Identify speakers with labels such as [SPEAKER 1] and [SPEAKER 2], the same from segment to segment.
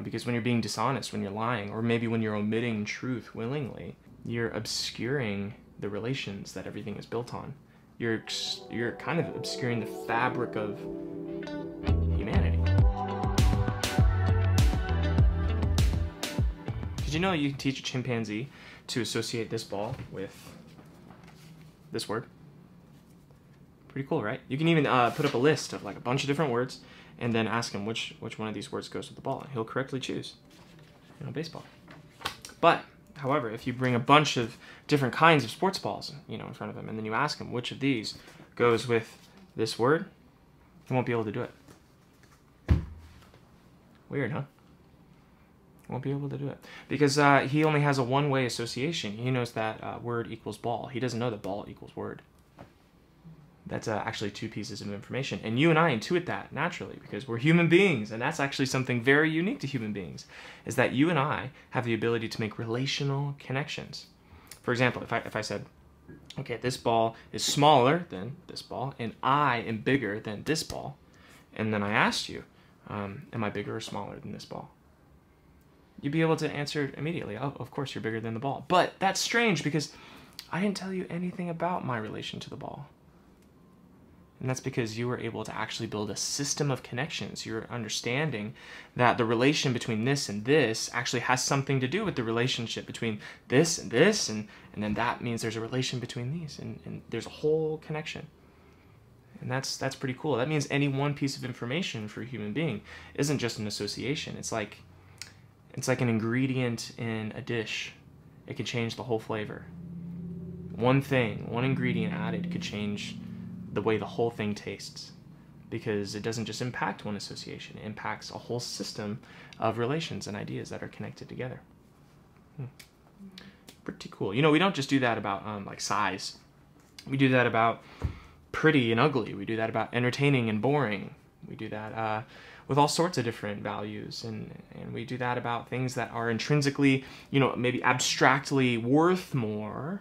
[SPEAKER 1] Because when you're being dishonest, when you're lying, or maybe when you're omitting truth willingly, you're obscuring the relations that everything is built on. You're kind of obscuring the fabric of humanity. Did you know you can teach a chimpanzee to associate this ball with this word? Pretty cool, right? You can even put up a list of like a bunch of different words and then ask him which one of these words goes with the ball, and he'll correctly choose, baseball. But, however, if you bring a bunch of different kinds of sports balls, in front of him, and then you ask him which of these goes with this word, he won't be able to do it. Weird, huh? Won't be able to do it. Because he only has a one-way association. He knows that word equals ball. He doesn't know that ball equals word. That's actually two pieces of information. And you and I intuit that naturally because we're human beings. And that's actually something very unique to human beings, is that you and I have the ability to make relational connections. For example, if I said, okay, this ball is smaller than this ball, and I am bigger than this ball, and then I asked you, am I bigger or smaller than this ball? You'd be able to answer immediately, oh, of course you're bigger than the ball. But that's strange because I didn't tell you anything about my relation to the ball. And that's because you were able to actually build a system of connections. You're understanding that the relation between this and this actually has something to do with the relationship between this, and then that means there's a relation between these, and there's a whole connection. And that's pretty cool. That means any one piece of information for a human being isn't just an association. It's like an ingredient in a dish. It could change the whole flavor. One thing, one ingredient added could change the way the whole thing tastes, because it doesn't just impact one association, it impacts a whole system of relations and ideas that are connected together. Pretty cool. We don't just do that about like size. We do that about pretty and ugly. We do that about entertaining and boring. We do that with all sorts of different values, and we do that about things that are intrinsically, maybe abstractly worth more,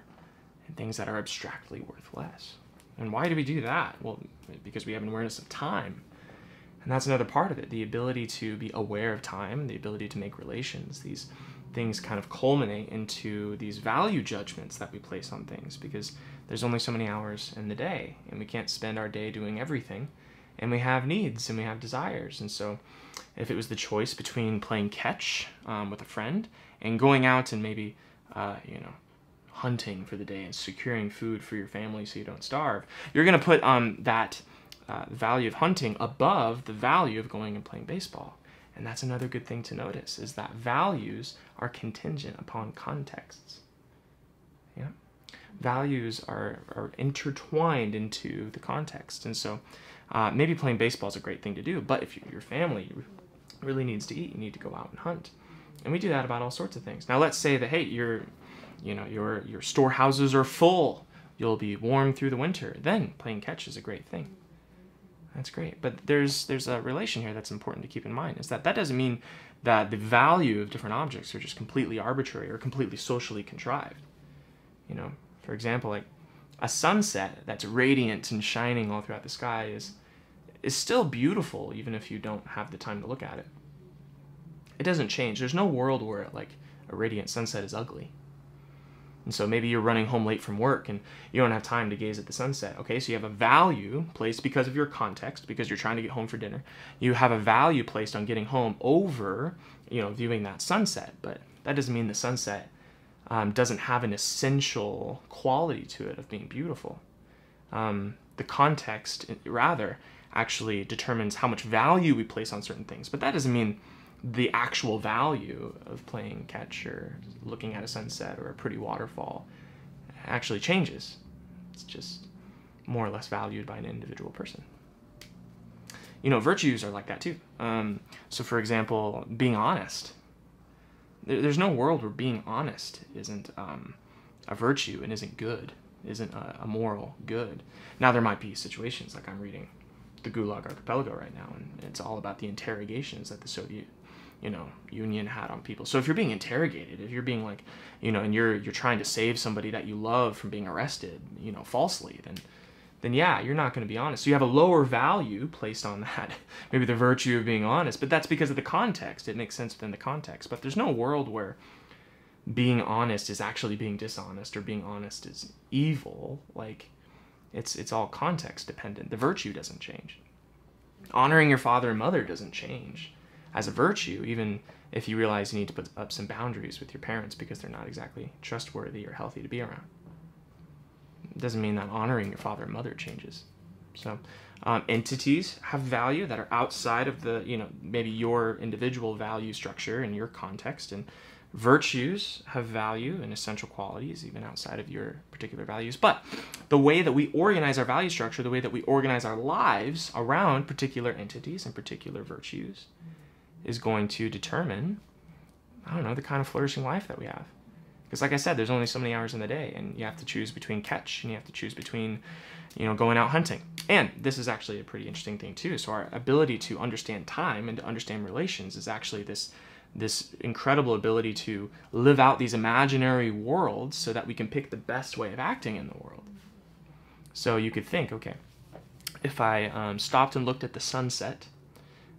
[SPEAKER 1] and things that are abstractly worth less. And why do we do that? Well, because we have an awareness of time. And that's another part of it, the ability to be aware of time, the ability to make relations. These things kind of culminate into these value judgments that we place on things, because there's only so many hours in the day, and we can't spend our day doing everything. And we have needs, and we have desires. And so if it was the choice between playing catch with a friend and going out and maybe, hunting for the day and securing food for your family so you don't starve, you're going to put that value of hunting above the value of going and playing baseball. And that's another good thing to notice, is that values are contingent upon contexts. Yeah? Values are intertwined into the context. And so maybe playing baseball is a great thing to do, but if your family really needs to eat, you need to go out and hunt. And we do that about all sorts of things. Now let's say that, hey, your storehouses are full. You'll be warm through the winter. Then playing catch is a great thing. That's great. But there's a relation here that's important to keep in mind, is that doesn't mean that the value of different objects are just completely arbitrary or completely socially contrived. For example, like a sunset that's radiant and shining all throughout the sky is still beautiful, even if you don't have the time to look at it. It doesn't change. There's no world where like a radiant sunset is ugly. And so maybe you're running home late from work and you don't have time to gaze at the sunset. Okay, so you have a value placed because of your context, because you're trying to get home for dinner. You have a value placed on getting home over, viewing that sunset. But that doesn't mean the sunset doesn't have an essential quality to it of being beautiful. The context, rather, actually determines how much value we place on certain things. But that doesn't mean the actual value of playing catch or looking at a sunset or a pretty waterfall actually changes. It's just more or less valued by an individual person. Virtues are like that too. So for example, being honest. There's no world where being honest isn't a virtue and isn't good, isn't a moral good. Now there might be situations, like I'm reading the Gulag Archipelago right now, and it's all about the interrogations that the Soviet Union had on people. So if you're being interrogated, if you're being like, and you're trying to save somebody that you love from being arrested, falsely, then then yeah, you're not going to be honest. So you have a lower value placed on that. Maybe the virtue of being honest, but that's because of the context. It makes sense within the context. But there's no world where being honest is actually being dishonest, or being honest is evil. Like, it's all context dependent. The virtue doesn't change. Honoring your father and mother doesn't change as a virtue, even if you realize you need to put up some boundaries with your parents because they're not exactly trustworthy or healthy to be around. It doesn't mean that honoring your father and mother changes. So entities have value that are outside of the, maybe your individual value structure and your context, and virtues have value and essential qualities even outside of your particular values. But the way that we organize our value structure, the way that we organize our lives around particular entities and particular virtues, is going to determine, the kind of flourishing life that we have. Because like I said, there's only so many hours in the day, and you have to choose between catch, and you have to choose between, going out hunting. And this is actually a pretty interesting thing too. So our ability to understand time and to understand relations is actually this incredible ability to live out these imaginary worlds so that we can pick the best way of acting in the world. So you could think, okay, if I stopped and looked at the sunset,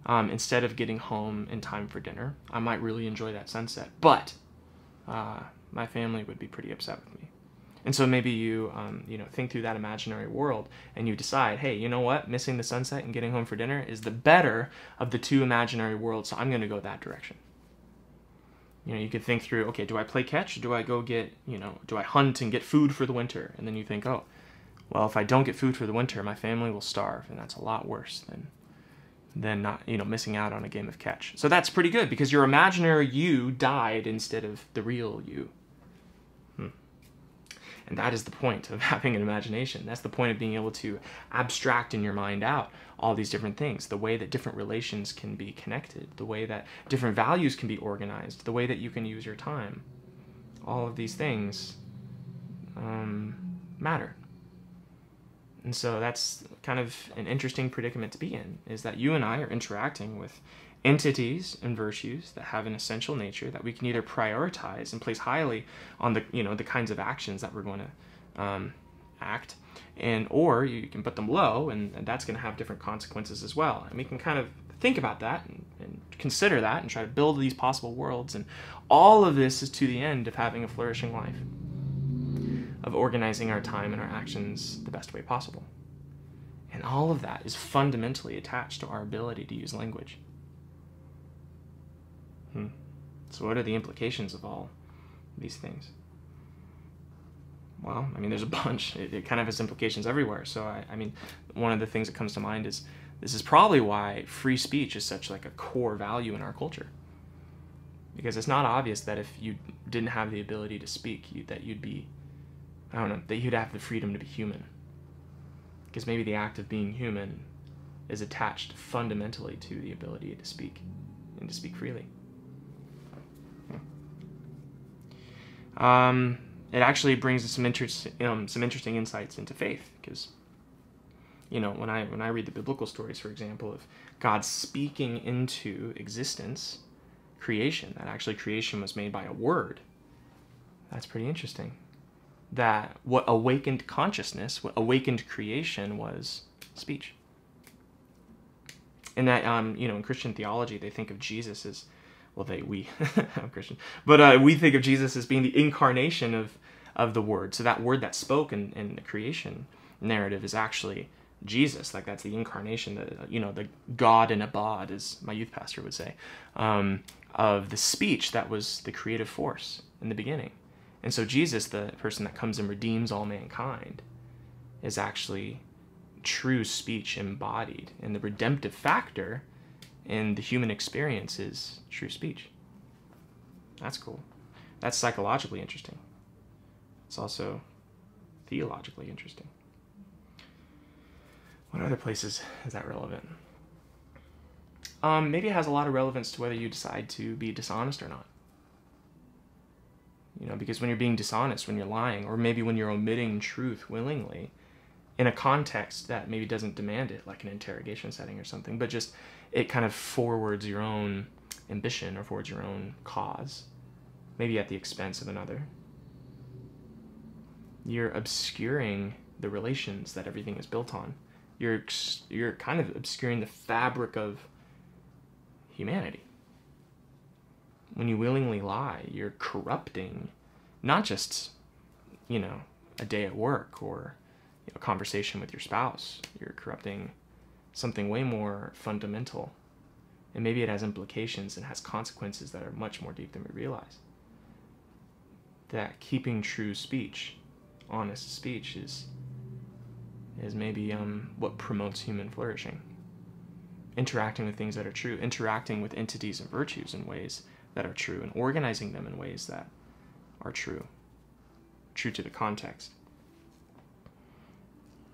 [SPEAKER 1] instead of getting home in time for dinner, I might really enjoy that sunset, but my family would be pretty upset with me. And so maybe you, think through that imaginary world, and you decide, hey, you know what? Missing the sunset and getting home for dinner is the better of the two imaginary worlds, so I'm going to go that direction. You could think through, okay, do I play catch? Or do I go get, do I hunt and get food for the winter? And then you think, oh, well, if I don't get food for the winter, my family will starve, and that's a lot worse than not, missing out on a game of catch. So that's pretty good, because your imaginary you died instead of the real you. And that is the point of having an imagination. That's the point of being able to abstract in your mind out all these different things, the way that different relations can be connected, the way that different values can be organized, the way that you can use your time. All of these things matter. And so that's kind of an interesting predicament to be in, is that you and I are interacting with entities and virtues that have an essential nature that we can either prioritize and place highly on the, the kinds of actions that we're going to act, or you can put them low, and that's going to have different consequences as well. And we can kind of think about that and consider that and try to build these possible worlds. And all of this is to the end of having a flourishing life, of organizing our time and our actions the best way possible. And all of that is fundamentally attached to our ability to use language. So what are the implications of all these things? Well, there's a bunch. It kind of has implications everywhere. So, one of the things that comes to mind is this is probably why free speech is such like a core value in our culture. Because it's not obvious that if you didn't have the ability to speak, that you'd be, that you'd have the freedom to be human. Because maybe the act of being human is attached fundamentally to the ability to speak, and to speak freely. It actually brings us some interesting insights into faith, because when I read the biblical stories, for example, of God speaking into existence creation, that actually creation was made by a word, that's pretty interesting. That what awakened consciousness, what awakened creation, was speech. And that in Christian theology, they think of Jesus as, I'm Christian, but we think of Jesus as being the incarnation of the Word. So that Word that spoke in the creation narrative is actually Jesus. Like, that's the incarnation, the God in a bod, as my youth pastor would say, of the speech that was the creative force in the beginning. And so Jesus, the person that comes and redeems all mankind, is actually true speech embodied. And the redemptive factor in the human experience is true speech. That's cool. That's psychologically interesting. It's also theologically interesting. What other places is that relevant? Maybe it has a lot of relevance to whether you decide to be dishonest or not. Because when you're being dishonest, when you're lying, or maybe when you're omitting truth willingly, in a context that maybe doesn't demand it, like an interrogation setting or something, but just it kind of forwards your own ambition or forwards your own cause, maybe at the expense of another. You're obscuring the relations that everything is built on. You're kind of obscuring the fabric of humanity. When you willingly lie, you're corrupting not just, you know, a day at work or a conversation with your spouse. You're corrupting something way more fundamental. And maybe it has implications and has consequences that are much more deep than we realize. That keeping true speech, honest speech, is maybe what promotes human flourishing. Interacting with things that are true, interacting with entities and virtues in ways that are true, and organizing them in ways that are true to the context.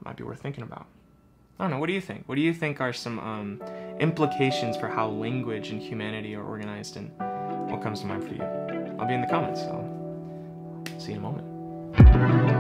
[SPEAKER 1] Might be worth thinking about. I don't know, what do you think? What do you think are some implications for how language and humanity are organized, and what comes to mind for you? I'll be in the comments, so see you in a moment.